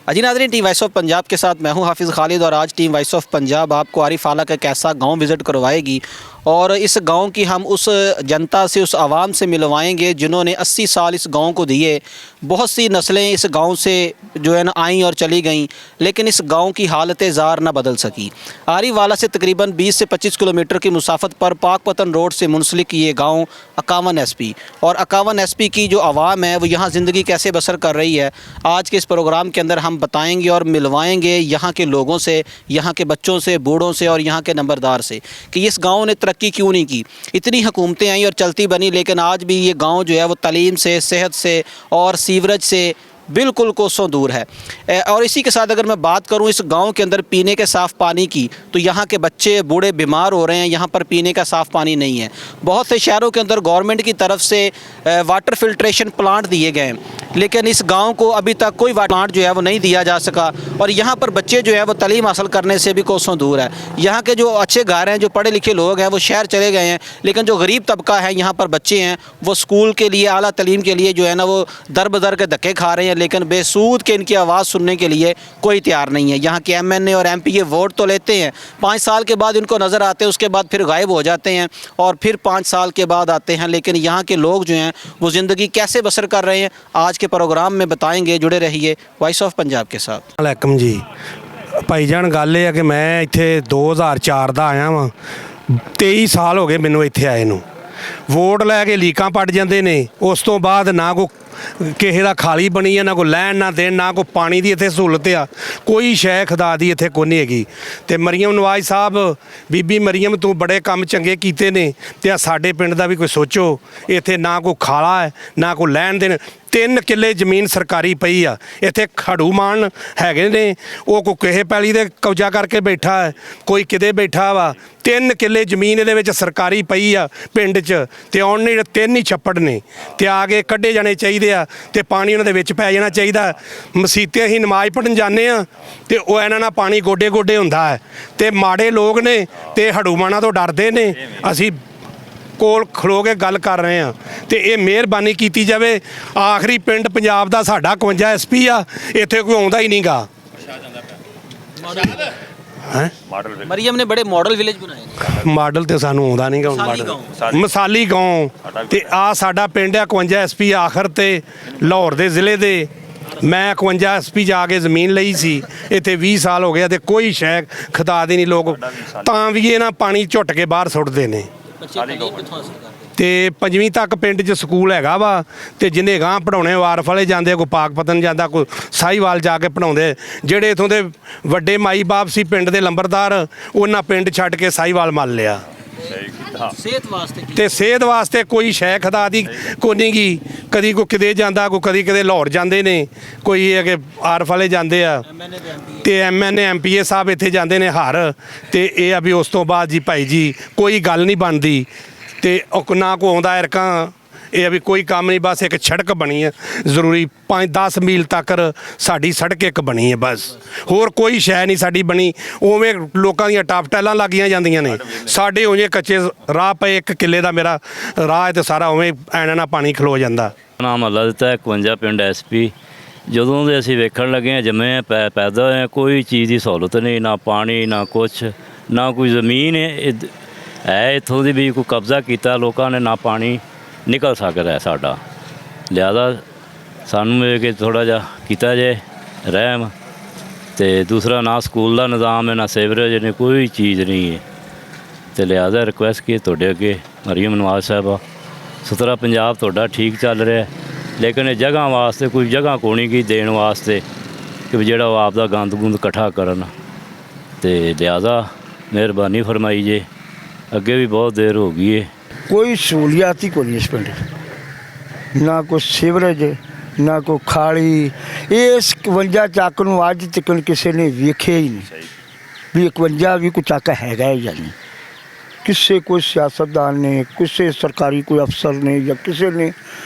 अजी नाज़रीन, team voice of Punjab के साथ मैं हूं हाफिज़ खालिद और आज टीम वॉइस ऑफ पंजाब आपको आरिफ आला का एक ऐसा गाँव विज़िट करवाएगी और इस गांव की हम उस जनता से, उस आवाम से मिलवाएंगे जिन्होंने 80 साल इस गांव को दिए। बहुत सी नस्लें इस गांव से जो है ना आई और चली गईं, लेकिन इस गांव की हालत ज़ार न बदल सकी। आरिफ आला से तकरीबन 20 से 25 किलोमीटर की मुसाफत पर पाकपतन रोड से मुंसलिक ये गाँव 51 SP और 51 SP की जो आवाम है वो यहाँ ज़िंदगी कैसे बसर कर रही है, आज के इस प्रोग्राम के अंदर हम बताएँगे और मिलवाएँगे यहाँ के लोगों से, यहाँ के बच्चों से, बूढ़ों से और यहाँ के नंबरदार से कि इस गाँव ने तरक्की क्यों नहीं की। इतनी हुकूमतें आई और चलती बनी, लेकिन आज भी ये गांव जो है वो तालीम से, सेहत से और सीवरेज से बिल्कुल कोसों दूर है। और इसी के साथ अगर मैं बात करूं इस गांव के अंदर पीने के साफ़ पानी की, तो यहाँ के बच्चे बूढ़े बीमार हो रहे हैं, यहाँ पर पीने का साफ़ पानी नहीं है। बहुत से शहरों के अंदर गवर्नमेंट की तरफ से वाटर फिल्ट्रेशन प्लांट दिए गए हैं, लेकिन इस गांव को अभी तक कोई वाटर प्लांट जो है वो नहीं दिया जा सका और यहाँ पर बच्चे जो है वो तालीम हासिल करने से भी कोसों दूर है। यहाँ के जो अच्छे घर हैं, जो पढ़े लिखे लोग हैं, वो शहर चले गए हैं, लेकिन जो गरीब तबका है, यहाँ पर बच्चे हैं, वो स्कूल के लिए, आला तालीम के लिए जो है ना वो दर बदर के धक्के खा रहे हैं, लेकिन बेसूद के इनकी आवाज़ सुनने के लिए कोई तैयार नहीं है। यहाँ के MNA और MP ये वोट तो लेते हैं, 5 साल के बाद इनको नज़र आते हैं, उसके बाद फिर गायब हो जाते हैं और फिर 5 साल के बाद आते हैं, लेकिन यहाँ के लोग जो हैं वो ज़िंदगी कैसे बसर कर रहे हैं आज के प्रोग्राम में बताएंगे। जुड़े रहिए वॉइस ऑफ पंजाब के साथ। वालेकुम जी भाईजान, गल ये है कि मैं इत्थे 2004 का आया वा, 23 साल हो गए मैनू इत्थे आए नूं। वोट लैके लीकां पट जाते ने, उस तो बाद ना को किसी का खाली बनी है, ना कोई लैन ना देन, ना कोई पानी की इत्थे सहूलत आ, कोई शै खुदा दी इत्थे कोई नहीं हैगी। ते मरियम नवाज साहब, बीबी मरियम तू बड़े काम चंगे कीते ने, ते साडे पिंड दा भी कोई सोचो। इत्थे ना कोई खाला है, ना कोई लैन देन, 3 किले ज़मीन सरकारी पई आ। इत्थे खड़ू मान हैगे ने, वो कोई किसे पैली दे कब्जा करके बैठा है, कोई किते बैठा वा। 3 किले ज़मीन इहदे विच सरकारी पई आ पिंड च, ते ओने 3 ही छप्पड़ ने, ते आगे कड्ढे जाने चाहिए आ, ते पानी उन्हां दे विच पै जाना चाहिए। मसीते असीं नमाज़ पढ़न जाने आ, ते ओह इन्हां नाल पानी गोडे गोडे हुंदा है, ते माड़े लोग ने ते हड़ूमाना तो डरदे ने। असीं कोल खलो के गल कर रहे हैं, तो ये मेहरबानी की जाए। आखिरी पिंड पंजाब का साडा 51 SP आ, इत्थे कोई आउंदा ही नहीं गा। मरियम ने बड़े मॉडल विलेज बनाए। मॉडल तो सानू आउंदा नहीं गा, मसाली गाँव। तो आ साडा पिंड है 51 SP आखिर ते लाहौर के ज़िले दे। मैं 51 SP जाके ज़मीन लई सी, इत्थे 20 साल हो गया, तो कोई शै खदा दी नहीं। लोग तां भी ये ना पानी झुट के बाहर सुट्टदे ने। ते 5वीं तक पिंड च स्कूल हैगा वा, ते जिन्हें गांह पढ़ाने वारफ वाले जाते, कोई पाकपतन जाता, कोई साहीवाल जाके पढ़ाते। जेडे इथों दे वड्डे माई बाप सी पिंड दे लंबरदार, उन्हां पिंड छड्ड के साहीवाल मल लिया। ते सेहत वास्ते कोई शै खदा दी कोई नहीं गी। कदी कोई किते जांदा, कोई कदी किते लाहौर जांदे ने, कोई ये कि आरफ वाले जांदे आ, ते MNA MPA साहब इत्थे जांदे ने हर। ते ये अभी उस तो बाद जी भाई जी कोई गल नहीं बनदी, ते ना को आउंदा इरकां। ये अभी कोई काम नहीं, बस एक सड़क बनी है जरूरी, 5-10 मील तक साड़ी सड़क एक बनी है, बस होर कोई शै नहीं साड़ी बनी। उवें लोकां दीयां टाप टैलां लागियां जांदियां ने, साडे उवें कच्चे राह पे 1 किले का मेरा राह है, तो सारा उवें ऐना ना पानी खलो जांदा। नाम अल्लाह दिता है 51 पिंड SP। ਜਦੋਂ ਦੇ ਅਸੀਂ ਵੇਖਣ ਲੱਗੇ ਹਾਂ, ਜੰਮੇ ਪੈਦਾ ਹੋਏ, ਕੋਈ ਚੀਜ਼ ਦੀ ਸਹੂਲਤ ਨਹੀਂ, ਨਾ ਪਾਣੀ, ਨਾ ਕੁਛ, ਨਾ ਕੋਈ ਜ਼ਮੀਨ ਹੈ ਇੱਥੋਂ ਦੀ ਵੀ ਕੋਈ ਕਬਜ਼ਾ ਕੀਤਾ ਲੋਕਾਂ ਨੇ, ਨਾ ਪਾਣੀ ਨਿਕਲ ਸਕਦਾ ਸਾਡਾ। ਲਿਹਾਜ਼ਾ ਸਾਨੂੰ ਇਹ ਕਿ ਥੋੜ੍ਹਾ ਜਿਹਾ ਕੀਤਾ ਜਾਏ ਰਹਿਮ। ਅਤੇ ਦੂਸਰਾ ਨਾ ਸਕੂਲ ਦਾ ਨਿਜ਼ਾਮ ਹੈ, ਨਾ ਸੀਵਰੇਜ ਨੇ, ਕੋਈ ਚੀਜ਼ ਨਹੀਂ ਹੈ। ਅਤੇ ਲਿਹਾਜ਼ਾ ਰਿਕੁਐਸਟ ਕੀ ਤੁਹਾਡੇ ਅੱਗੇ ਮਰੀਮ ਨਵਾਜ਼ ਸਾਹਿਬਾ, ਸੁਥਰਾ ਪੰਜਾਬ ਤੁਹਾਡਾ ਠੀਕ ਚੱਲ ਰਿਹਾ, लेकिन जगह वास्ते कोई जगह को नहीं की देन वास्ते कि जोड़ा वो आपका गंद गुंद इकट्ठा करन। तो लिहाजा मेहरबानी फरमाई जे, अगे भी बहुत देर हो गई है। कोई सहूलियात ही को नहीं इस पिंड, ना कोई सीवरेज, ना कोई खाली। इस 51 ਚੱਕ ਨੂੰ ਅੱਜ ਤੱਕ ਕਿਸੇ ने वेख्या ही नहीं भी 51 भी कोई ਚੱਕ हैगा या नहीं। किसी कोई सियासतदान ने, किसी सरकारी कोई अफसर ने या किसी ने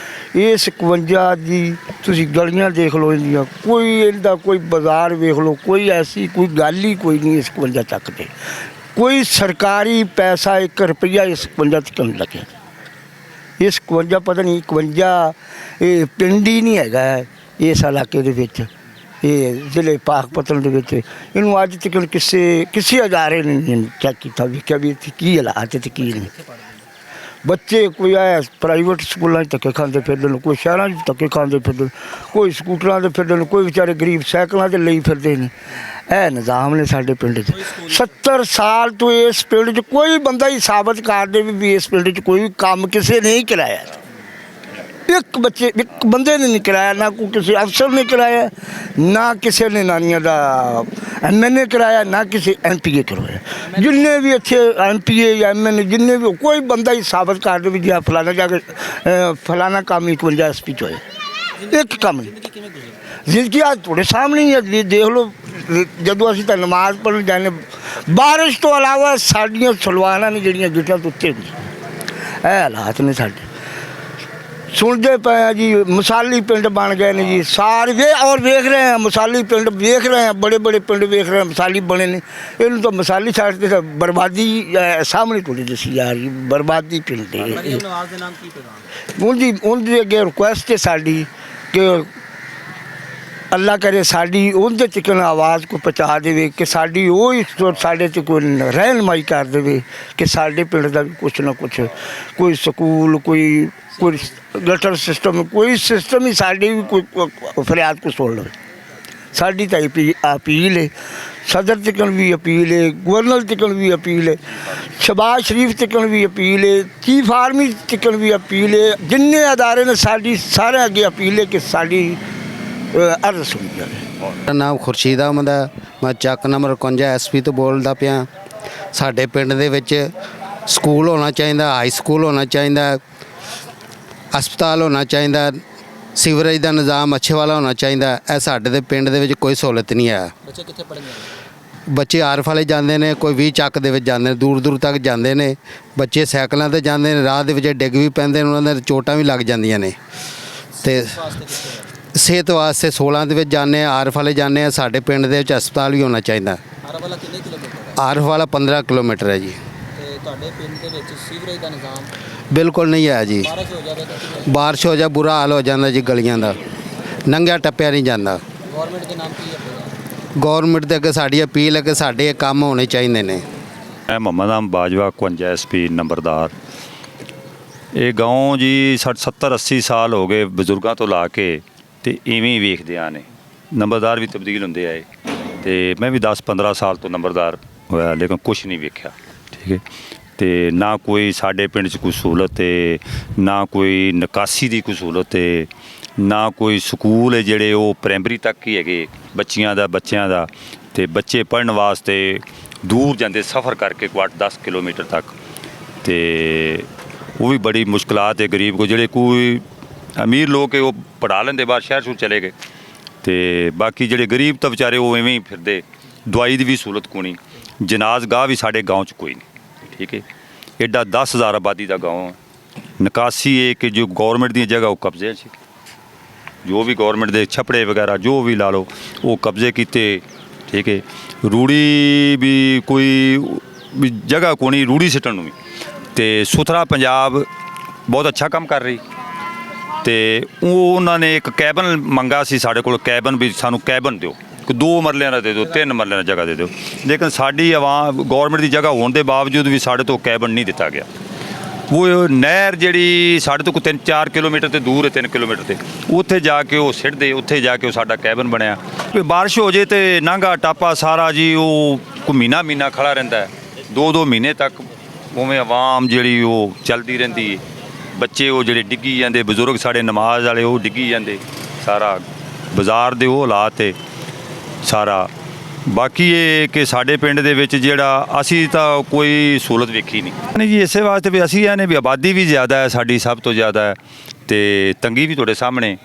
इस 51 की तुसी गलियां देख लो, इंदियां कोई इनका कोई बाजार वेख लो, कोई ऐसी कोई गल ही कोई नहीं इस 51 तक पे। कोई सरकारी पैसा 1 रुपया इस 51 तक नहीं लगे। इस 51 पता नहीं 51 ये पिंड ही नहीं हैगा इस इलाके दे विच। ਇਹ ਜ਼ਿਲ੍ਹੇ ਪਾਕਪਤਨ ਦੇ ਵਿੱਚ ਇਹਨੂੰ ਅੱਜ ਤੱਕ ਕਿਸੇ ਅਦਾਰੇ ਨੇ ਚੈੱਕ ਕੀਤਾ ਵੇਖਿਆ ਵੀ ਇੱਥੇ ਕੀ ਹਾਲਾਤ ਹੈ ਤੇ ਕੀ ਨਹੀਂ। ਬੱਚੇ ਕੋਈ ਆਇਆ ਪ੍ਰਾਈਵੇਟ ਸਕੂਲਾਂ 'ਚ ਧੱਕੇ ਖਾਂਦੇ ਫਿਰਦੇ ਨੇ, ਕੋਈ ਸ਼ਹਿਰਾਂ 'ਚ ਧੱਕੇ ਖਾਂਦੇ ਫਿਰਦੇ ਨੇ, ਕੋਈ ਸਕੂਟਰਾਂ 'ਤੇ ਫਿਰਦੇ ਨੇ, ਕੋਈ ਵਿਚਾਰੇ ਗਰੀਬ ਸਾਈਕਲਾਂ 'ਤੇ ਲਈ ਫਿਰਦੇ ਨੇ। ਇਹ ਨਿਜ਼ਾਮ ਨੇ ਸਾਡੇ ਪਿੰਡ 'ਚ। 70 ਸਾਲ ਤੋਂ ਇਸ ਪਿੰਡ 'ਚ ਕੋਈ ਬੰਦਾ ਹੀ ਸਾਬਤ ਕਰ ਦੇਵੇ ਵੀ ਇਸ ਪਿੰਡ 'ਚ ਕੋਈ ਕੰਮ ਕਿਸੇ ਨੇ ਹੀ ਕਰਾਇਆ। ਇੱਕ ਬੰਦੇ ਨੇ ਨਹੀਂ ਕਰਾਇਆ, ਨਾ ਕੋਈ ਕਿਸੇ ਅਫਸਰ ਨੇ ਕਰਾਇਆ, ਨਾ ਕਿਸੇ ਨੇ ਨਾਨੀਆਂ ਦਾ MNA ਕਰਾਇਆ, ਨਾ ਕਿਸੇ MPA ਕਰਵਾਇਆ। ਜਿੰਨੇ ਵੀ ਇੱਥੇ MPA ਜਾਂ MNA ਜਿੰਨੇ ਵੀ ਕੋਈ ਬੰਦਾ ਹੀ ਸਾਬਤ ਕਰ ਦੇ ਵੀ ਜੀ ਫਲਾਣਾ ਜਾ ਕੇ ਫਲਾਣਾ ਕੰਮ 51 SP 'ਚ ਹੋਇਆ। ਇੱਕ ਕੰਮ ਨਹੀਂ। ਜ਼ਿੰਦਗੀ ਅੱਜ ਤੁਹਾਡੇ ਸਾਹਮਣੇ ਹੀ ਹੈ। ਦੇਖ ਲਓ, ਜਦੋਂ ਅਸੀਂ ਤਾਂ ਨਮਾਜ਼ ਪੜ੍ਹਨ ਜਾਂਦੇ, ਬਾਰਿਸ਼ ਤੋਂ ਇਲਾਵਾ ਸਾਡੀਆਂ ਸਲਵਾਰਾਂ ਨੇ ਜਿਹੜੀਆਂ ਗਿੱਟਾਂ ਤੋਂ ਉੱਤੇ ਨਹੀਂ। ਇਹ ਹਾਲਾਤ ਨੇ ਸਾਡੇ। ਸੁਣਦੇ ਪਏ ਆ ਜੀ ਮਿਸਾਲੀ ਪਿੰਡ ਬਣ ਗਏ ਨੇ ਜੀ ਸਾਰੇ ਵੇਖ ਰਹੇ ਆ ਮਿਸਾਲੀ ਪਿੰਡ ਵੇਖ ਰਹੇ ਆ, ਬੜੇ ਬੜੇ ਪਿੰਡ ਵੇਖ ਰਹੇ ਆ ਮਿਸਾਲੀ ਬਣੇ ਨੇ। ਇਹਨੂੰ ਤਾਂ ਮਿਸਾਲੀ ਛੱਡ ਕੇ ਬਰਬਾਦੀ ਸਾਹਮਣੇ ਤੁਹਾਡੀ ਦੱਸੀ ਜਾ ਰਹੀ, ਬਰਬਾਦੀ ਪਿੰਡ ਹੈ। ਉਹਦੀ ਅੱਗੇ ਰਿਕੁਐਸਟ ਹੈ ਸਾਡੀ ਕਿ ਅੱਲਾ ਕਰੇ ਸਾਡੀ ਉਹਦੇ ਤੱਕ ਆਵਾਜ਼ ਕੋ ਪਹੁੰਚਾ ਦੇਵੇ ਕਿ ਸਾਡੀ ਉਹ ਸਾਡੇ 'ਤੇ ਕੋਈ ਰਹਿਨਮਾਈ ਕਰ ਦੇਵੇ ਕਿ ਸਾਡੇ ਪਿੰਡ ਦਾ ਵੀ ਕੁਛ ਨਾ ਕੁਛ, ਕੋਈ ਸਕੂਲ, ਕੋਈ ਗਟਰ ਸਿਸਟਮ, ਕੋਈ ਸਿਸਟਮ ਹੀ ਸਾਡੀ ਵੀ ਕੋਈ ਫਰਿਆਦ ਕੋ ਸੁਣ ਲਵੇ। ਸਾਡੀ ਤਾਂ ਅਪੀਲ ਹੈ, ਸਦਰ ਤੱਕਣ ਵੀ ਅਪੀਲ ਹੈ, ਗਵਰਨਰ ਤੱਕਣ ਵੀ ਅਪੀਲ ਹੈ, ਸ਼ਹਬਾਜ਼ ਸ਼ਰੀਫ ਤੱਕਣ ਵੀ ਅਪੀਲ ਹੈ, ਚੀਫ ਆਰਮੀ ਤੱਕਣ ਵੀ ਅਪੀਲ ਹੈ। ਜਿੰਨੇ ਅਦਾਰੇ ਨੇ ਸਾਡੀ ਸਾਰਿਆਂ ਅੱਗੇ ਅਪੀਲ ਹੈ ਕਿ ਸਾਡੀ ਅਰਜ਼ ਸੁਣੀ ਜਾਵੇ। ਮੇਰਾ ਨਾਮ ਖੁਰਸ਼ੀਦ ਅਹਿਮਦ ਹੈ। ਮੈਂ ਚੱਕ ਨੰਬਰ 51 SP ਤੋਂ ਬੋਲਦਾ ਪਿਆ। ਸਾਡੇ ਪਿੰਡ ਦੇ ਵਿੱਚ ਸਕੂਲ ਹੋਣਾ ਚਾਹੀਦਾ, ਹਾਈ ਸਕੂਲ ਹੋਣਾ ਚਾਹੀਦਾ, ਹਸਪਤਾਲ ਹੋਣਾ ਚਾਹੀਦਾ, ਸੀਵਰੇਜ ਦਾ ਨਿਜ਼ਾਮ ਅੱਛੇ ਵਾਲਾ ਹੋਣਾ ਚਾਹੀਦਾ। ਇਹ ਸਾਡੇ ਦੇ ਪਿੰਡ ਦੇ ਵਿੱਚ ਕੋਈ ਸਹੂਲਤ ਨਹੀਂ ਹੈ। ਬੱਚੇ ਕਿੱਥੇ ਪੜ੍ਹਨਗੇ? ਬੱਚੇ ਆਰਫ ਵਾਲੇ ਜਾਂਦੇ ਨੇ, ਕੋਈ 20 ਚੱਕ ਦੇ ਵਿੱਚ ਜਾਂਦੇ ਨੇ, ਦੂਰ ਦੂਰ ਤੱਕ ਜਾਂਦੇ ਨੇ। ਬੱਚੇ ਸਾਈਕਲਾਂ 'ਤੇ ਜਾਂਦੇ ਨੇ, ਰਾਹ ਦੇ ਵਿੱਚ ਡਿੱਗ ਵੀ ਪੈਂਦੇ ਨੇ, ਉਹਨਾਂ ਦੇ ਚੋਟਾਂ ਵੀ ਲੱਗ ਜਾਂਦੀਆਂ ਨੇ। ਅਤੇ ਸਿਹਤ ਵਾਸਤੇ 16 ਦੇ ਵਿੱਚ ਜਾਂਦੇ ਆ, ਆਰਫ ਵਾਲੇ ਜਾਂਦੇ ਆ। ਸਾਡੇ ਪਿੰਡ ਦੇ ਵਿੱਚ ਹਸਪਤਾਲ ਵੀ ਹੋਣਾ ਚਾਹੀਦਾ। ਆਰਫ ਵਾਲਾ 15 ਕਿਲੋਮੀਟਰ ਹੈ ਜੀ। ਤੁਹਾਡੇ ਪਿੰਡ ਦੇ ਵਿੱਚ ਸੀਵਰੇਜ ਦਾ ਨਿਜ਼ਾਮ ਬਿਲਕੁਲ ਨਹੀਂ ਹੈ ਜੀ। ਬਾਰਿਸ਼ ਹੋ ਜਾ ਬੁਰਾ ਹਾਲ ਹੋ ਜਾਂਦਾ ਜੀ, ਗਲੀਆਂ ਦਾ ਨੰਗਾ ਟੱਪਿਆ ਨਹੀਂ ਜਾਂਦਾ। ਗਵਰਨਮੈਂਟ ਦੇ ਨਾਮ ਕੀ ਹੈ? ਗੌਰਮੈਂਟ ਦੇ ਅੱਗੇ ਸਾਡੀ ਅਪੀਲ ਹੈ ਕਿ ਸਾਡੇ ਇਹ ਕੰਮ ਹੋਣੇ ਚਾਹੀਦੇ ਨੇ। ਮੈਂ ਮੁਹੰਮਦ ਆਮ ਬਾਜਵਾ 51 SP ਨੰਬਰਦਾਰ। ਇਹ ਗਾਉਂ ਜੀ 70-80 ਸਾਲ ਹੋ ਗਏ ਬਜ਼ੁਰਗਾਂ ਤੋਂ ਲਾ ਕੇ ਤੇ ਇਵੇਂ ਹੀ ਵੇਖਦੇ ਆ ਨੇ। ਨੰਬਰਦਾਰ ਵੀ ਤਬਦੀਲ ਹੁੰਦੇ ਆਏ ਤੇ ਮੈਂ ਵੀ 10-15 ਸਾਲ ਤੋਂ ਨੰਬਰਦਾਰ ਹੋਇਆ, ਲੇਕਿਨ ਕੁਛ ਨਹੀਂ ਵੇਖਿਆ। ਠੀਕ ਹੈ। ਤੇ ਨਾ ਕੋਈ ਸਾਡੇ ਪਿੰਡ 'ਚ ਕੋਈ ਸਹੂਲਤ ਹੈ, ਨਾ ਕੋਈ ਨਿਕਾਸੀ ਦੀ ਕੋਈ ਸਹੂਲਤ ਹੈ, ਨਾ ਕੋਈ ਸਕੂਲ ਹੈ ਜਿਹੜੇ ਉਹ ਪ੍ਰਾਇਮਰੀ ਤੱਕ ਹੀ ਹੈਗੇ ਬੱਚਿਆਂ ਦਾ। ਤੇ ਬੱਚੇ ਪੜ੍ਹਨ ਵਾਸਤੇ ਦੂਰ ਜਾਂਦੇ ਸਫ਼ਰ ਕਰਕੇ 8-10 ਕਿਲੋਮੀਟਰ ਤੱਕ। ਤੇ ਉਹ ਵੀ ਬੜੀ ਮੁਸ਼ਕਲਾਤ ਹੈ ਗਰੀਬ ਕੋ। ਜਿਹੜੇ ਕੋਈ ਅਮੀਰ ਲੋਕ ਹੈ ਉਹ ਪੜ੍ਹਾ ਲੈਂਦੇ, ਬਾਹਰ ਸ਼ਹਿਰ ਚਲੇ ਗਏ। ਤੇ ਬਾਕੀ ਜਿਹੜੇ ਗਰੀਬ ਤਾਂ ਵਿਚਾਰੇ ਉਹ ਐਵੇਂ ਹੀ ਫਿਰਦੇ। ਦਵਾਈ ਦੀ ਵੀ ਸਹੂਲਤ ਕੋਈ ਨਹੀਂ, ਜਨਾਜ਼ਗਾਹ ਵੀ ਸਾਡੇ ਗਾਉਂ 'ਚ ਕੋਈ ਨਹੀਂ। ਠੀਕ ਹੈ। ਐਡਾ 10,000 ਆਬਾਦੀ ਦਾ ਗਾਉਂ। ਨਿਕਾਸੀ ਹੈ ਕਿ ਜੋ ਗੌਰਮੈਂਟ ਦੀਆਂ ਜਗ੍ਹਾ ਉਹ ਕਬਜ਼ੇ 'ਚ, ਜੋ ਵੀ ਗੌਰਮੈਂਟ ਦੇ ਛਪੜੇ ਵਗੈਰਾ ਜੋ ਵੀ ਲਾ ਲਓ ਉਹ ਕਬਜ਼ੇ ਕੀਤੇ। ਠੀਕ ਹੈ। ਰੂੜੀ ਵੀ ਕੋਈ ਵੀ ਜਗ੍ਹਾ ਕੋਈ ਨਹੀਂ ਰੂੜੀ ਸਿੱਟਣ ਨੂੰ ਵੀ। ਤੇ ਸੁਥਰਾ ਪੰਜਾਬ ਬਹੁਤ ਅੱਛਾ ਕੰਮ ਕਰ ਰਹੀ। ਤੇ ਉਹਨਾਂ ਨੇ ਇੱਕ ਕੈਬਨ ਮੰਗਾ ਸੀ ਸਾਡੇ ਕੋਲ, ਕੈਬਨ ਵੀ ਸਾਨੂੰ ਕੈਬਨ ਦਿਓ, ਕੋਈ 2 ਮਰਲਿਆਂ ਦਾ ਦੇ ਦਿਓ, 3 ਮਰਲਿਆਂ ਦਾ ਜਗ੍ਹਾ ਦੇ ਦਿਓ। ਲੇਕਿਨ ਸਾਡੀ ਆਵਾਮ ਗੌਰਮੈਂਟ ਦੀ ਜਗ੍ਹਾ ਹੋਣ ਦੇ ਬਾਵਜੂਦ ਵੀ ਸਾਡੇ ਤੋਂ ਕੈਬਨ ਨਹੀਂ ਦਿੱਤਾ ਗਿਆ। ਉਹ ਨਹਿਰ ਜਿਹੜੀ ਸਾਡੇ ਤੋਂ ਕੋਈ 3-4 ਕਿਲੋਮੀਟਰ ਤੇ ਦੂਰ ਹੈ, 3 ਕਿਲੋਮੀਟਰ ਤੇ, ਉੱਥੇ ਜਾ ਕੇ ਉਹ ਸਿੱਟਦੇ, ਉੱਥੇ ਜਾ ਕੇ ਉਹ ਸਾਡਾ ਕੈਬਨ ਬਣਿਆ। ਕੋਈ ਬਾਰਿਸ਼ ਹੋ ਜੇ ਤੇ ਨਾਂਗਾ ਟਾਪਾ ਸਾਰਾ ਜੀ ਉਹ ਕੋਈ ਮਹੀਨਾ ਖੜਾ ਰਹਿੰਦਾ ਹੈ। 2-2 ਮਹੀਨੇ ਤੱਕ ਉਵੇਂ ਆਵਾਮ ਜਿਹੜੀ ਉਹ ਚੱਲਦੀ ਰਹਿੰਦੀ ਹੈ। ਬੱਚੇ ਉਹ ਜਿਹੜੇ ਡਿੱਗੀ ਜਾਂਦੇ, ਬਜ਼ੁਰਗ ਸਾਡੇ ਨਮਾਜ਼ ਵਾਲੇ ਉਹ ਡਿੱਗੀ ਜਾਂਦੇ। ਸਾਰਾ ਬਾਜ਼ਾਰ ਦੇ ਉਹ ਹਾਲਾਤ ਹੈ ਸਾਰਾ। ਬਾਕੀ ਇਹ ਕਿ ਸਾਡੇ ਪਿੰਡ ਦੇ ਵਿੱਚ ਜਿਹੜਾ ਅਸੀਂ ਤਾਂ ਕੋਈ ਸਹੂਲਤ ਵੇਖੀ ਨਹੀਂ ਜੀ। ਇਸੇ ਵਾਸਤੇ ਵੀ ਅਸੀਂ ਇਹਨੇ ਵੀ ਆਬਾਦੀ ਵੀ ਜ਼ਿਆਦਾ ਹੈ ਸਾਡੀ, ਸਭ ਤੋਂ ਜ਼ਿਆਦਾ ਹੈ, ਤੇ ਤੰਗੀ ਵੀ ਤੁਹਾਡੇ ਸਾਹਮਣੇ।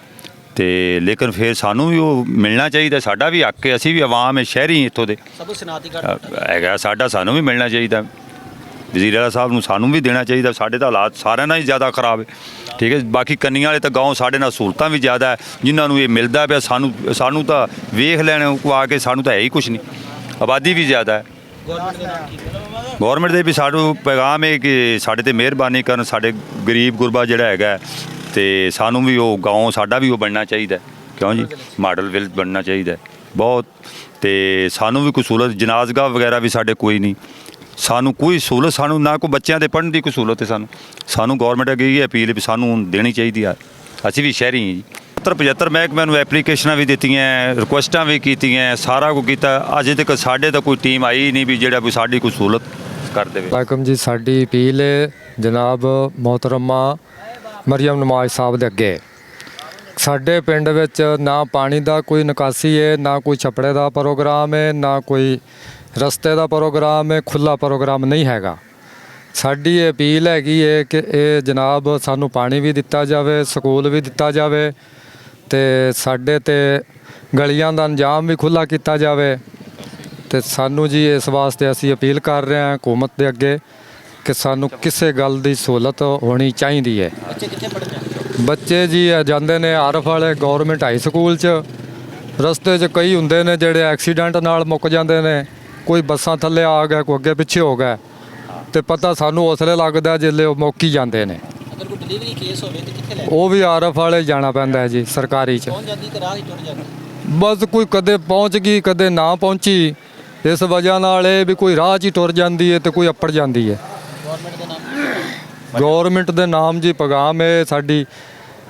ਤੇ ਲੇਕਿਨ ਫਿਰ ਸਾਨੂੰ ਵੀ ਉਹ ਮਿਲਣਾ ਚਾਹੀਦਾ, ਸਾਡਾ ਵੀ ਹੱਕ ਹੈ। ਅਸੀਂ ਵੀ ਆਵਾਮ ਹੈ, ਸ਼ਹਿਰੀ ਇੱਥੋਂ ਦੇ ਹੈਗਾ ਸਾਡਾ, ਸਾਨੂੰ ਵੀ ਮਿਲਣਾ ਚਾਹੀਦਾ। ਵਜ਼ੀਰ ਆਲਾ ਸਾਹਿਬ ਨੂੰ ਸਾਨੂੰ ਵੀ ਦੇਣਾ ਚਾਹੀਦਾ। ਸਾਡੇ ਤਾਂ ਹਾਲਾਤ ਸਾਰਿਆਂ ਨਾਲ ਹੀ ਜ਼ਿਆਦਾ ਖਰਾਬ ਹੈ। ਠੀਕ ਹੈ। ਬਾਕੀ ਕੰਨੀਆਂ ਵਾਲੇ ਤਾਂ ਗਾਉਂ ਸਾਡੇ ਨਾਲ ਸਹੂਲਤਾਂ ਵੀ ਜ਼ਿਆਦਾ ਹੈ, ਜਿਨ੍ਹਾਂ ਨੂੰ ਇਹ ਮਿਲਦਾ ਪਿਆ। ਸਾਨੂੰ ਤਾਂ ਵੇਖ ਲੈਣ ਆ ਕੇ, ਸਾਨੂੰ ਤਾਂ ਹੈ ਹੀ ਕੁਛ ਨਹੀਂ। ਆਬਾਦੀ ਵੀ ਜ਼ਿਆਦਾ ਹੈ। ਗੌਰਮੈਂਟ ਦੇ ਵੀ ਸਾਨੂੰ ਪੈਗਾਮ ਹੈ ਕਿ ਸਾਡੇ 'ਤੇ ਮਿਹਰਬਾਨੀ ਕਰਨ, ਸਾਡੇ ਗਰੀਬ ਗੁਰਬਾ ਜਿਹੜਾ ਹੈਗਾ, ਤੇ ਸਾਨੂੰ ਵੀ ਉਹ ਗਾਉਂ ਸਾਡਾ ਵੀ ਉਹ ਬਣਨਾ ਚਾਹੀਦਾ ਕਿਉਂ ਜੀ ਮਾਡਲ ਵਿਲੇਜ ਬਣਨਾ ਚਾਹੀਦਾ ਬਹੁਤ। ਤੇ ਸਾਨੂੰ ਵੀ ਕੋਈ ਸਹੂਲਤ ਜਨਾਜ਼ਗਾਹ ਵਗੈਰਾ ਵੀ ਸਾਡੇ ਕੋਈ ਨਹੀਂ, ਸਾਨੂੰ ਕੋਈ ਸਹੂਲਤ, ਸਾਨੂੰ ਨਾ ਕੋਈ ਬੱਚਿਆਂ ਦੇ ਪੜ੍ਹਨ ਦੀ ਕੋਈ ਸਹੂਲਤ ਹੈ। ਸਾਨੂੰ ਗੌਰਮੈਂਟ ਅੱਗੇ ਇਹ ਅਪੀਲ ਵੀ ਸਾਨੂੰ ਦੇਣੀ ਚਾਹੀਦੀ ਆ। ਅਸੀਂ ਵੀ ਸ਼ਹਿਰੀ ਹਾਂ ਜੀ। 75 ਮਹਿਕਮਿਆਂ ਨੂੰ ਐਪਲੀਕੇਸ਼ਨਾਂ ਵੀ ਦਿੱਤੀਆਂ, ਰਿਕੁਐਸਟਾਂ ਵੀ ਕੀਤੀਆਂ, ਸਾਰਾ ਕੁਝ ਕੀਤਾ। ਅਜੇ ਤੱਕ ਸਾਡੇ ਤਾਂ ਕੋਈ ਟੀਮ ਆਈ ਹੀ ਨਹੀਂ ਵੀ ਜਿਹੜਾ ਕੋਈ ਸਾਡੀ ਕੋਈ ਸਹੂਲਤ ਕਰ ਦੇਵੇ। ਵਾਹਿਗੁਰੂ ਜੀ, ਸਾਡੀ ਅਪੀਲ ਹੈ ਜਨਾਬ ਮੁਹਤਰਮਾ ਮਰੀਮ ਨਵਾਜ਼ ਸਾਹਿਬ ਦੇ ਅੱਗੇ। ਸਾਡੇ ਪਿੰਡ ਵਿੱਚ ਨਾ ਪਾਣੀ ਦਾ ਕੋਈ ਨਿਕਾਸੀ ਹੈ, ਨਾ ਕੋਈ ਛੱਪੜੇ ਦਾ ਪ੍ਰੋਗਰਾਮ ਹੈ, ਨਾ ਕੋਈ ਰਸਤੇ ਦਾ ਪ੍ਰੋਗਰਾਮ ਹੈ, ਖੁੱਲ੍ਹਾ ਪ੍ਰੋਗਰਾਮ ਨਹੀਂ ਹੈਗਾ। ਸਾਡੀ ਇਹ ਅਪੀਲ ਹੈਗੀ ਹੈ ਕਿ ਇਹ ਜਨਾਬ ਸਾਨੂੰ ਪਾਣੀ ਵੀ ਦਿੱਤਾ ਜਾਵੇ, ਸਕੂਲ ਵੀ ਦਿੱਤਾ ਜਾਵੇ ਤੇ ਸਾਡੇ ਤੇ ਗਲੀਆਂ ਦਾ ਇੰਤਜ਼ਾਮ ਵੀ ਖੁੱਲ੍ਹਾ ਕੀਤਾ ਜਾਵੇ। ਤੇ ਸਾਨੂੰ ਜੀ ਇਸ ਵਾਸਤੇ ਅਸੀਂ ਅਪੀਲ ਕਰ ਰਹੇ ਹਾਂ ਹਕੂਮਤ ਦੇ ਅੱਗੇ ਕਿ ਸਾਨੂੰ ਕਿਸੇ ਗੱਲ ਦੀ ਸਹੂਲਤ ਹੋਣੀ ਚਾਹੀਦੀ ਹੈ। ਬੱਚੇ ਕਿੱਥੇ ਪੜ੍ਹਦੇ ਆ? ਬੱਚੇ ਜੀ ਜਾਂਦੇ ਨੇ ਆਰਫ ਵਾਲੇ ਗੌਰਮੈਂਟ ਹਾਈ ਸਕੂਲ 'ਚ। ਰਸਤੇ 'ਚ ਕਈ ਹੁੰਦੇ ਨੇ ਜਿਹੜੇ ਐਕਸੀਡੈਂਟ ਨਾਲ ਮੁੱਕ ਜਾਂਦੇ ਨੇ, ਕੋਈ ਬੱਸਾਂ ਥੱਲੇ ਆ ਗਿਆ, ਕੋਈ ਅੱਗੇ ਪਿੱਛੇ ਹੋ ਗਿਆ, ਤੇ ਪਤਾ ਸਾਨੂੰ ਉਸਲੇ ਲੱਗਦਾ ਜਿੱਲੇ ਉਹ ਮੁੱਕ ਹੀ ਜਾਂਦੇ ਨੇ। ਅਗਰ ਕੋਈ ਡਿਲੀਵਰੀ ਕੇਸ ਹੋਵੇ ਤੇ ਕਿੱਥੇ ਲੈ ਉਹ ਵੀ ਆਰਫ ਵਾਲੇ ਜਾਣਾ ਪੈਂਦਾ ਹੈ ਜੀ, ਸਰਕਾਰੀ 'ਚ। ਪਹੁੰਚ ਜਾਂਦੀ ਕਿ ਰਾਹ ਹੀ ਟੁੱਟ ਜਾਂਦਾ? ਬਸ ਕੋਈ ਕਦੇ ਪਹੁੰਚ ਗਈ, ਕਦੇ ਨਾ ਪਹੁੰਚੀ। ਇਸ ਵਜ੍ਹਾ ਨਾਲ ਇਹ ਵੀ ਕੋਈ ਰਾਹ 'ਚ ਹੀ ਟੁਰ ਜਾਂਦੀ ਹੈ ਤੇ ਕੋਈ ਅੱਪੜ ਜਾਂਦੀ ਹੈ। ਗਵਰਨਮੈਂਟ ਦੇ ਨਾਮ ਗੌਰਮੈਂਟ ਦੇ ਨਾਮ ਜੀ ਪੈਗਾਮ ਹੈ ਸਾਡੀ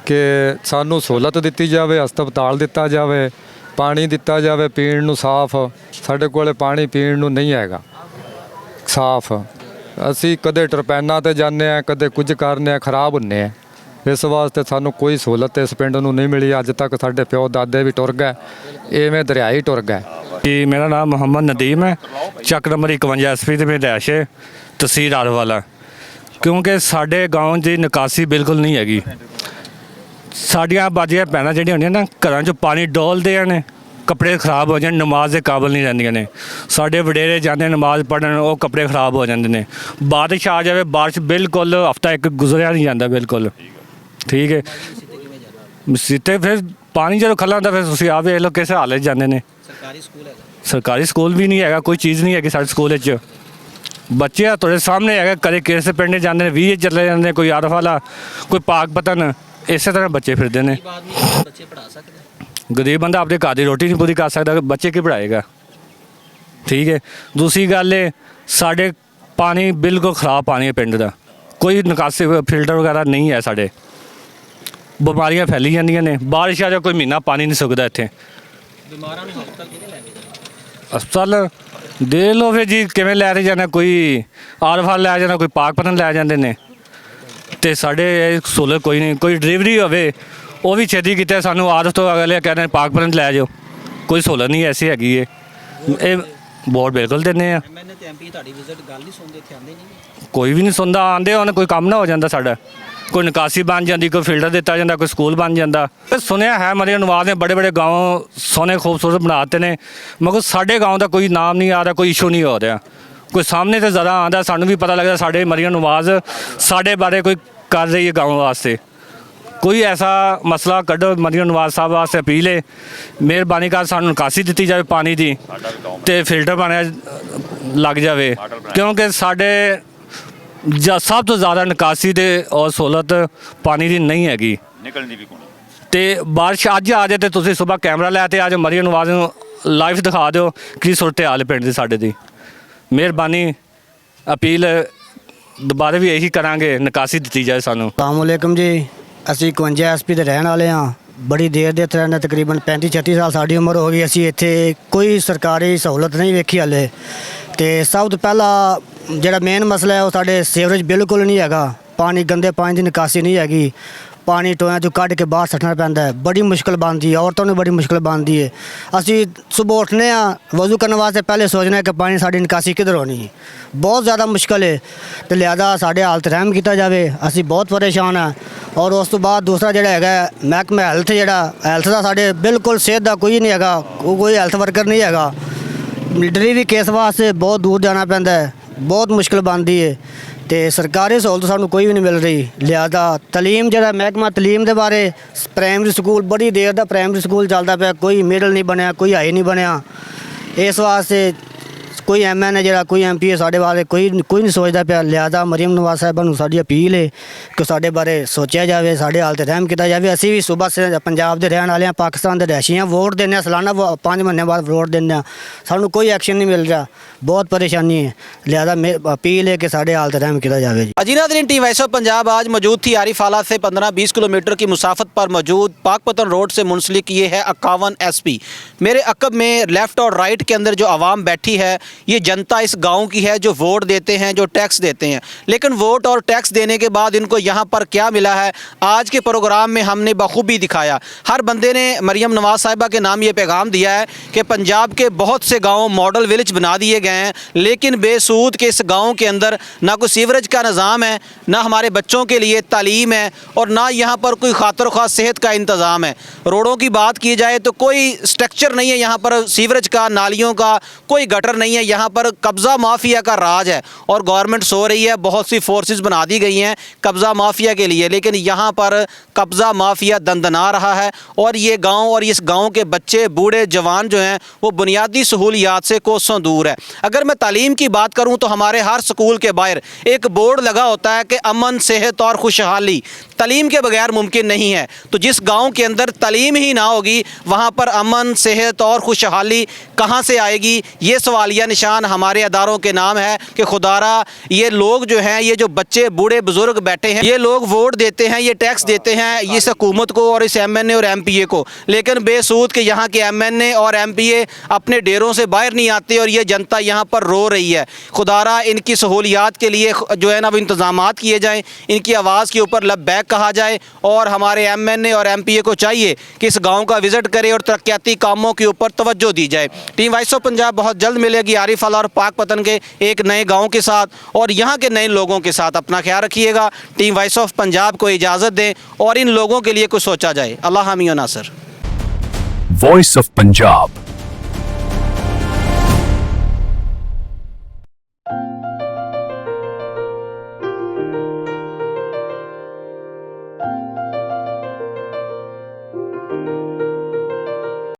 ਕਿ ਸਾਨੂੰ ਸਹੂਲਤ ਦਿੱਤੀ ਜਾਵੇ, ਹਸਪਤਾਲ ਦਿੱਤਾ ਜਾਵੇ, ਪਾਣੀ ਦਿੱਤਾ ਜਾਵੇ ਪੀਣ ਨੂੰ ਸਾਫ਼। ਸਾਡੇ ਕੋਲੇ ਪਾਣੀ ਪੀਣ ਨੂੰ ਨਹੀਂ ਹੈਗਾ ਸਾਫ਼। ਅਸੀਂ ਕਦੇ ਟਰਪੈਨਾਂ ਤੇ ਜਾਂਦੇ ਹਾਂ, ਕਦੇ ਕੁਝ ਕਰਨੇ ਆ, ਖਰਾਬ ਹੁੰਨੇ ਆ। ਇਸ ਵਾਸਤੇ ਸਾਨੂੰ ਕੋਈ ਸਹੂਲਤ ਇਸ ਪਿੰਡ ਨੂੰ ਨਹੀਂ ਮਿਲੀ ਅੱਜ ਤੱਕ। ਸਾਡੇ ਪਿਓ ਦਾਦੇ ਵੀ ਟੁਰ ਗਏ, ਇਵੇਂ ਦਰਿਆ ਹੀ ਟੁਰ ਗਏ। ਜੀ ਮੇਰਾ ਨਾਮ ਮੁਹੰਮਦ ਨਦੀਮ ਹੈ, ਚੱਕ ਨੰਬਰ 51 ਐਸਪੀ ਤੇ ਮੇਰੀ ਰਿਹਾਇਸ਼ ਹੈ, ਤਹਿਸੀਲ ਆਰਵਾਲਾ। ਕਿਉਂਕਿ ਸਾਡੇ ਗਾਉਂ ਦੀ ਨਿਕਾਸੀ ਬਿਲਕੁਲ ਨਹੀਂ ਹੈਗੀ। ਸਾਡੀਆਂ ਬਾਜੀਆਂ ਭੈਣਾਂ ਜਿਹੜੀਆਂ ਹੁੰਦੀਆਂ ਨਾ, ਘਰਾਂ 'ਚ ਪਾਣੀ ਡੋਲਦੇ ਨੇ, ਕੱਪੜੇ ਖਰਾਬ ਹੋ ਜਾਣ, ਨਮਾਜ਼ ਦੇ ਕਾਬਲ ਨਹੀਂ ਰਹਿੰਦੀਆਂ ਨੇ। ਸਾਡੇ ਵਡੇਰੇ ਜਾਂਦੇ ਨਮਾਜ਼ ਪੜ੍ਹਨ, ਉਹ ਕੱਪੜੇ ਖਰਾਬ ਹੋ ਜਾਂਦੇ ਨੇ। ਬਾਰਿਸ਼ ਆ ਜਾਵੇ, ਬਾਰਿਸ਼ ਬਿਲਕੁਲ ਹਫਤਾ ਇੱਕ ਗੁਜ਼ਰਿਆ ਨਹੀਂ ਜਾਂਦਾ ਬਿਲਕੁਲ। ਠੀਕ ਹੈ, ਸਿੱਤੇ ਫਿਰ ਪਾਣੀ ਜਦੋਂ ਖੱਲਾ ਹੁੰਦਾ ਫਿਰ ਤੁਸੀਂ ਆਪ ਵੇਖ ਲਓ ਕਿਸੇ ਹਾਲਤ 'ਚ ਜਾਂਦੇ ਨੇ। ਸਰਕਾਰੀ ਸਕੂਲ ਹੈਗਾ? ਸਰਕਾਰੀ ਸਕੂਲ ਵੀ ਨਹੀਂ ਹੈਗਾ, ਕੋਈ ਚੀਜ਼ ਨਹੀਂ ਹੈਗੀ ਸਾਡੇ ਸਕੂਲ ਵਿੱਚ। ਬੱਚੇ ਆ ਤੁਹਾਡੇ ਸਾਹਮਣੇ ਹੈਗਾ, ਕਦੇ ਕਿਸੇ ਪਿੰਡ ਜਾਂਦੇ ਨੇ 20 ਚਲੇ ਜਾਂਦੇ ਨੇ, ਕੋਈ ਆਰਫ ਵਾਲਾ, ਕੋਈ ਪਾਕ ਪਤਨ, ਇਸੇ ਤਰ੍ਹਾਂ ਬੱਚੇ ਫਿਰਦੇ ਨੇ। ਬੱਚੇ ਪੜ੍ਹਾ ਸਕਦੇ? ਗਰੀਬ ਬੰਦਾ ਆਪਣੇ ਘਰ ਦੀ ਰੋਟੀ ਨਹੀਂ ਪੂਰੀ ਕਰ ਸਕਦਾ, ਬੱਚੇ ਕੀ ਪੜ੍ਹਾਏਗਾ? ਠੀਕ ਹੈ। ਦੂਸਰੀ ਗੱਲ ਹੈ, ਸਾਡੇ ਪਾਣੀ ਬਿਲਕੁਲ ਖ਼ਰਾਬ ਪਾਣੀ ਹੈ ਪਿੰਡ ਦਾ, ਕੋਈ ਨਿਕਾਸੀ ਫਿਲਟਰ ਵਗੈਰਾ ਨਹੀਂ ਹੈ ਸਾਡੇ। ਬਿਮਾਰੀਆਂ ਫੈਲੀ ਜਾਂਦੀਆਂ ਨੇ, ਬਾਰਿਸ਼ ਆ ਜਾ ਕੋਈ ਮਹੀਨਾ ਪਾਣੀ ਨਹੀਂ ਸੁੱਕਦਾ ਇੱਥੇ। ਬਿਮਾਰਾਂ ਨੂੰ ਹਸਪਤਾਲ ਕਿਹਨੇ ਲੈ ਕੇ ਜਾਣਾ? ਹਸਪਤਾਲ ਦੇ ਲਓ ਫਿਰ ਜੀ, ਕਿਵੇਂ ਲੈ ਕੇ ਜਾਣਾ? ਕੋਈ ਆਰਫ ਲੈ ਜਾਣਾ, ਕੋਈ ਪਾਕ ਪਤਨ ਲੈ ਜਾਂਦੇ ਨੇ। ਤੇ ਸਾਡੇ ਇਹ ਸਹੂਲਤ ਕੋਈ ਨਹੀਂ। ਕੋਈ ਡਿਲੀਵਰੀ ਹੋਵੇ ਉਹ ਵੀ ਛੇਤੀ ਕਿਤੇ ਸਾਨੂੰ ਆਰਫ ਤੋਂ ਅਗਲੇ ਕਹਿੰਦੇ ਪਾਕ ਪਤਨ ਲੈ ਜਾਓ, ਕੋਈ ਸਹੂਲਤ ਨਹੀਂ ਐਸੀ ਹੈਗੀ ਹੈ। ਇਹ ਵੋਟ ਬਿਲਕੁਲ ਦਿੰਦੇ ਆ। ਐਮਐਨਏ ਤੇ ਐਮਪੀ ਤੁਹਾਡੀ ਵਿਜ਼ਿਟ ਗੱਲ ਨਹੀਂ ਸੁਣਦੇ, ਇੱਥੇ ਆਉਂਦੇ ਨਹੀਂ? ਕੋਈ ਵੀ ਨਹੀਂ ਸੁਣਦਾ। ਆਉਂਦੇ ਉਹਨੇ ਕੋਈ ਕੰਮ ਨਾ ਹੋ ਜਾਂਦਾ ਸਾਡਾ, ਕੋਈ ਨਿਕਾਸੀ ਬਣ ਜਾਂਦੀ, ਕੋਈ ਫਿਲਟਰ ਦਿੱਤਾ ਜਾਂਦਾ, ਕੋਈ ਸਕੂਲ ਬਣ ਜਾਂਦਾ। ਸੁਣਿਆ ਹੈ ਮਰੀਮ ਨਵਾਜ਼ ਨੇ ਬੜੇ ਬੜੇ ਗਾँव ਸੋਹਣੇ ਖੂਬਸੂਰਤ ਬਣਾ ਦਿੱਤੇ ਨੇ, ਮਗਰ ਸਾਡੇ ਗਾँव ਦਾ ਕੋਈ ਨਾਮ ਨਹੀਂ ਆ ਰਿਹਾ, ਕੋਈ ਇਸ਼ੂ ਨਹੀਂ ਹੋ ਰਿਹਾ। ਕੋਈ ਸਾਹਮਣੇ ਤੇ ਜ਼ਿਆਦਾ ਆਉਂਦਾ, ਸਾਨੂੰ ਵੀ ਪਤਾ ਲੱਗਦਾ ਸਾਡੇ ਮਰੀਮ ਨਵਾਜ਼ ਸਾਡੇ ਬਾਰੇ ਕੋਈ ਕਰ ਰਹੀ ਹੈ ਗਾँव ਵਾਸਤੇ। ਕੋਈ ਐਸਾ ਮਸਲਾ ਕੱਢੋ, ਮਰੀਮ ਨਵਾਜ਼ ਸਾਹਿਬ ਵਾਸਤੇ ਅਪੀਲ ਹੈ, ਮਿਹਰਬਾਨੀ ਕਰ ਸਾਨੂੰ ਨਿਕਾਸੀ ਦਿੱਤੀ ਜਾਵੇ ਪਾਣੀ ਦੀ ਤੇ ਫਿਲਟਰ ਬਣਿਆ ਲੱਗ ਜਾਵੇ। ਕਿਉਂਕਿ ਸਾਡੇ ਸਭ ਤੋਂ ਜ਼ਿਆਦਾ ਨਿਕਾਸੀ ਦੇ ਔਰ ਸਹੂਲਤ ਪਾਣੀ ਦੀ ਨਹੀਂ ਹੈਗੀ। ਨਿਕਲਣੀ ਵੀ ਕੋਈ ਤੇ ਬਾਰਿਸ਼ ਅੱਜ ਆ ਜਾਏ ਤੇ ਤੁਸੀਂ ਸਵੇਰ ਕੈਮਰਾ ਲੈ ਤੇ ਅੱਜ ਮਰੀਮ ਨਵਾਜ਼ ਨੂੰ ਲਾਈਵ ਦਿਖਾ ਦਿਓ ਕੀ ਸੂਰਤ ਹਾਲ ਪਿੰਡ ਦੀ ਸਾਡੇ ਦੀ। ਮਿਹਰਬਾਨੀ ਅਪੀਲ ਦੁਬਾਰਾ ਵੀ ਇਹੀ ਕਰਾਂਗੇ, ਨਿਕਾਸੀ ਦਿੱਤੀ ਜਾਏ ਸਾਨੂੰ। ਅਸਲਾਮੁਅਲੈਕਮ ਜੀ, ਅਸੀਂ 51 ਐਸਪੀ ਦੇ ਰਹਿਣ ਵਾਲੇ ਹਾਂ। ਬੜੀ ਦੇਰ ਦੇ ਇੱਥੇ ਰਹਿੰਦੇ, ਤਕਰੀਬਨ 35-36 ਸਾਲ ਸਾਡੀ ਉਮਰ ਹੋ ਗਈ। ਅਸੀਂ ਇੱਥੇ ਕੋਈ ਸਰਕਾਰੀ ਸਹੂਲਤ ਨਹੀਂ ਵੇਖੀ ਹਾਲੇ। ਤੇ ਸਭ ਤੋਂ ਪਹਿਲਾਂ ਜਿਹੜਾ ਮੇਨ ਮਸਲਾ ਹੈ ਉਹ ਸਾਡੇ ਸੀਵਰੇਜ ਬਿਲਕੁਲ ਨਹੀਂ ਹੈਗਾ। ਪਾਣੀ, ਗੰਦੇ ਪਾਣੀ ਦੀ ਨਿਕਾਸੀ ਨਹੀਂ ਹੈਗੀ। ਪਾਣੀ ਟੋਇਆਂ 'ਚੋਂ ਕੱਢ ਕੇ ਬਾਹਰ ਸੱਟਣਾ ਪੈਂਦਾ ਹੈ, ਬੜੀ ਮੁਸ਼ਕਿਲ ਬਣਦੀ ਹੈ। ਔਰਤਾਂ ਨੂੰ ਬੜੀ ਮੁਸ਼ਕਿਲ ਬਣਦੀ ਹੈ। ਅਸੀਂ ਸੁਬਹ ਉੱਠਨੇ ਆ, ਵਜ਼ੂ ਕਰਨ ਵਾਸਤੇ ਪਹਿਲੇ ਸੋਚਦੇ ਹਾਂ ਕਿ ਪਾਣੀ ਸਾਡੀ ਨਿਕਾਸੀ ਕਿੱਧਰ ਹੋਣੀ ਹੈ। ਬਹੁਤ ਜ਼ਿਆਦਾ ਮੁਸ਼ਕਿਲ ਹੈ ਤੇ ਲਿਹਾਜ਼ਾ ਸਾਡੇ ਹਾਲਤ ਰਹਿਮ ਕੀਤਾ ਜਾਵੇ। ਅਸੀਂ ਬਹੁਤ ਪਰੇਸ਼ਾਨ ਹਾਂ। ਔਰ ਉਸ ਤੋਂ ਬਾਅਦ ਦੂਸਰਾ ਜਿਹੜਾ ਹੈਗਾ ਮਹਿਕਮਾ ਹੈਲਥ, ਜਿਹੜਾ ਹੈਲਥ ਦਾ ਸਾਡੇ ਬਿਲਕੁਲ ਸਿਹਤ ਦਾ ਕੋਈ ਨਹੀਂ ਹੈਗਾ, ਕੋਈ ਹੈਲਥ ਵਰਕਰ ਨਹੀਂ ਹੈਗਾ। ਡਿਲੀਵਰੀ ਕੇਸ ਵਾਸਤੇ ਬਹੁਤ ਦੂਰ ਜਾਣਾ ਪੈਂਦਾ ਹੈ, ਬਹੁਤ ਮੁਸ਼ਕਿਲ ਬਣਦੀ ਹੈ ਤੇ ਸਰਕਾਰੀ ਸਹੂਲਤ ਸਾਨੂੰ ਕੋਈ ਵੀ ਨਹੀਂ ਮਿਲ ਰਹੀ। ਲਿਹਾਜ਼ਾ ਤਾਲੀਮ, ਜਿਹੜਾ ਮਹਿਕਮਾ ਤਾਲੀਮ ਦੇ ਬਾਰੇ, ਪ੍ਰਾਇਮਰੀ ਸਕੂਲ ਬੜੀ ਦੇਰ ਦਾ ਪ੍ਰਾਇਮਰੀ ਸਕੂਲ ਚੱਲਦਾ ਪਿਆ, ਕੋਈ ਮਿਡਲ ਨਹੀਂ ਬਣਿਆ, ਕੋਈ ਹਾਈ ਨਹੀਂ ਬਣਿਆ। ਇਸ ਵਾਸਤੇ ਕੋਈ ਐਮਐਨਏ ਜਿਹੜਾ ਕੋਈ ਐਮਪੀ ਸਾਡੇ ਬਾਰੇ ਕੋਈ ਨਹੀਂ ਸੋਚਦਾ ਪਿਆ। ਲਿਆਦਾ ਮਰੀਮ ਨਵਾਜ਼ ਸਾਹਿਬਾਂ ਨੂੰ ਸਾਡੀ ਅਪੀਲ ਹੈ ਕਿ ਸਾਡੇ ਬਾਰੇ ਸੋਚਿਆ ਜਾਵੇ, ਸਾਡੇ ਹਾਲ ਤੇ ਰਹਿਮ ਕੀਤਾ ਜਾਵੇ। ਅਸੀਂ ਵੀ ਸੂਬਾ ਪੰਜਾਬ ਦੇ ਰਹਿਣ ਵਾਲੇ ਹਾਂ, ਪਾਕਿਸਤਾਨ ਦੇ ਰਹਿਸ਼ੀ ਹਾਂ, ਵੋਟ ਦਿੰਦੇ ਹਾਂ ਸਾਲਾਨਾ 5 ਮਹੀਨੇ ਬਾਅਦ ਵੋਟ ਦਿੰਦੇ ਹਾਂ, ਸਾਨੂੰ ਕੋਈ ਐਕਸ਼ਨ ਨਹੀਂ ਮਿਲ ਰਿਹਾ, ਬਹੁਤ परेशानी है। लिहाजा अपील है कि साढ़े हाल रहम किया जाए जी। जी नाज़रीन, टीम वॉइस ऑफ पंजाब आज मौजूद थी आरिफ आला से 15-20 किलोमीटर की मुसाफत पर मौजूद पाकपतन रोड से मुंसलिक ये है 51 SP। मेरे अकब में लेफ़्ट और राइट के अंदर जो आवाम बैठी है ये जनता इस गाँव की है जो वोट देते हैं, जो टैक्स देते हैं। लेकिन वोट और टैक्स देने के बाद इनको यहाँ पर क्या मिला है आज के प्रोग्राम में हमने बखूबी दिखाया। हर बंदे ने मरियम नवाज साहिबा के नाम ये पैगाम दिया है कि पंजाब के बहुत से गाँव मॉडल विलेज बना दिए गए हैं, लेकिन बेसूद के इस गांव के अंदर ना कोई सीवरेज का निज़ाम है, ना हमारे बच्चों के लिए तालीम है और ना यहाँ पर कोई खातिर ख्वाह सेहत का इंतज़ाम है। रोडों की बात की जाए तो कोई स्ट्रक्चर नहीं है यहाँ पर, सीवरेज का, नालियों का कोई गटर नहीं है। यहाँ पर कब्ज़ा माफिया का राज है और गवर्नमेंट सो रही है, बहुत सी फोर्सेस बना दी गई हैं कब्ज़ा माफिया के लिए, लेकिन यहाँ पर कब्ज़ा माफिया दंदना रहा है और ये गाँव और इस गाँव के बच्चे बूढ़े जवान जो हैं वो बुनियादी सहूलियात से कोसों दूर है। अगर मैं तालीम की बात करूं तो हमारे हर स्कूल के बाहर एक बोर्ड लगा होता है कि अमन, सेहत और खुशहाली तालीम के बगैर मुमकिन नहीं है। तो जिस गांव के अंदर तालीम ही ना होगी वहां पर अमन, सेहत और खुशहाली कहां से आएगी? ये सवालिया निशान हमारे अदारों के नाम है कि खुदारा ये लोग जो हैं, ये जो बच्चे बूढ़े बुजुर्ग बैठे हैं, ये लोग वोट देते हैं, ये टैक्स देते हैं इस हुकूमत को और इस MNA और MPA को, लेकिन बेसूद के यहाँ के MNA और MPA अपने डेरों से बाहर नहीं आते और ये जनता यहाँ पर रो रही है। खुदारा इनकी सहूलियात के लिए जो है ना वो इंतज़ामात किए जाएं, इनकी आवाज़ के ऊपर लब्बैक कहा जाए और हमारे MNA और MPA को चाहिए कि इस गांव का विज़िट करे और तरक्याती कामों के ऊपर तवज्जो दी जाए। टीम वॉइस ऑफ पंजाब बहुत जल्द मिलेगी आरिफ आला और पाकपतन के एक नए गाँव के साथ और यहाँ के नए लोगों के साथ। अपना ख्याल रखिएगा। टीम वॉइस ऑफ पंजाब को इजाज़त दें और इन लोगों के लिए कुछ सोचा जाए। अल्लाह हामी व नासर। Voice of Punjab